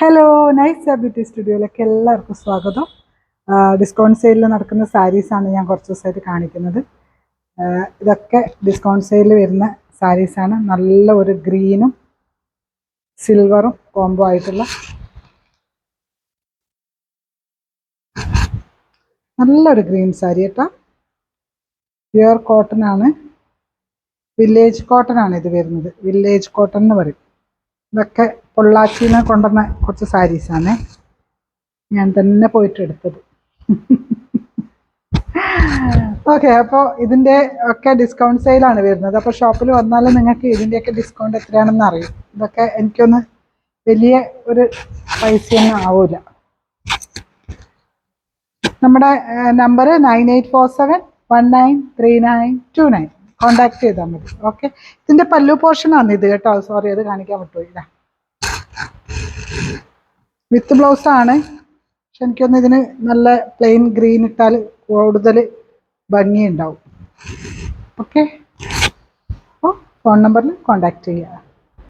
Hello, nice beauty സ്റ്റുഡിയോയിലേക്ക് എല്ലാവർക്കും സ്വാഗതം. Discount സെയിലിൽ നടക്കുന്ന സാരീസാണ് ഞാൻ കുറച്ച് ദിവസമായിട്ട് കാണിക്കുന്നത്. ഇതൊക്കെ ഡിസ്കൗണ്ട് സെയിലിൽ വരുന്ന സാരീസാണ്. നല്ല ഒരു ഗ്രീനും സിൽവറും കോംബോ ആയിട്ടുള്ള നല്ലൊരു ഗ്രീൻ സാരി കേട്ടോ. പ്യുവർ കോട്ടൺ ആണ്, വില്ലേജ് കോട്ടൺ ആണ് ഇത് വരുന്നത്. വില്ലേജ് കോട്ടൺ എന്ന് പറയും. ഇതൊക്കെ പൊള്ളാച്ചിനെ കൊണ്ടുവന്ന കുറച്ച് സാരീസാണ്, ഞാൻ തന്നെ പോയിട്ട് എടുത്തത്. ഓക്കെ, അപ്പോൾ ഇതിൻ്റെ ഒക്കെ ഡിസ്കൗണ്ട് സെയിലാണ് വരുന്നത്. അപ്പോൾ ഷോപ്പിൽ വന്നാൽ നിങ്ങൾക്ക് ഇതിൻ്റെയൊക്കെ ഡിസ്കൗണ്ട് എത്രയാണെന്ന് അറിയും. ഇതൊക്കെ എനിക്കൊന്ന് വലിയ ഒരു പൈസയൊന്നും ആവില്ല. നമ്മുടെ നമ്പർ 9847193929, കോണ്ടാക്ട് ചെയ്താൽ മതി. ഓക്കെ, ഇതിൻ്റെ പല്ലു പോർഷനാണ് ഇത് കേട്ടോ. സോറി, അത് കാണിക്കാൻ പറ്റില്ല. വിത്ത് ബ്ലൗസാണ്, പക്ഷെ എനിക്കൊന്ന് ഇതിന് നല്ല പ്ലെയിൻ ഗ്രീൻ ഇട്ടാൽ കൂടുതൽ ഭംഗിയുണ്ടാവും. ഓക്കെ, അപ്പോൾ ഫോൺ നമ്പറിൽ കോണ്ടാക്ട് ചെയ്യുക.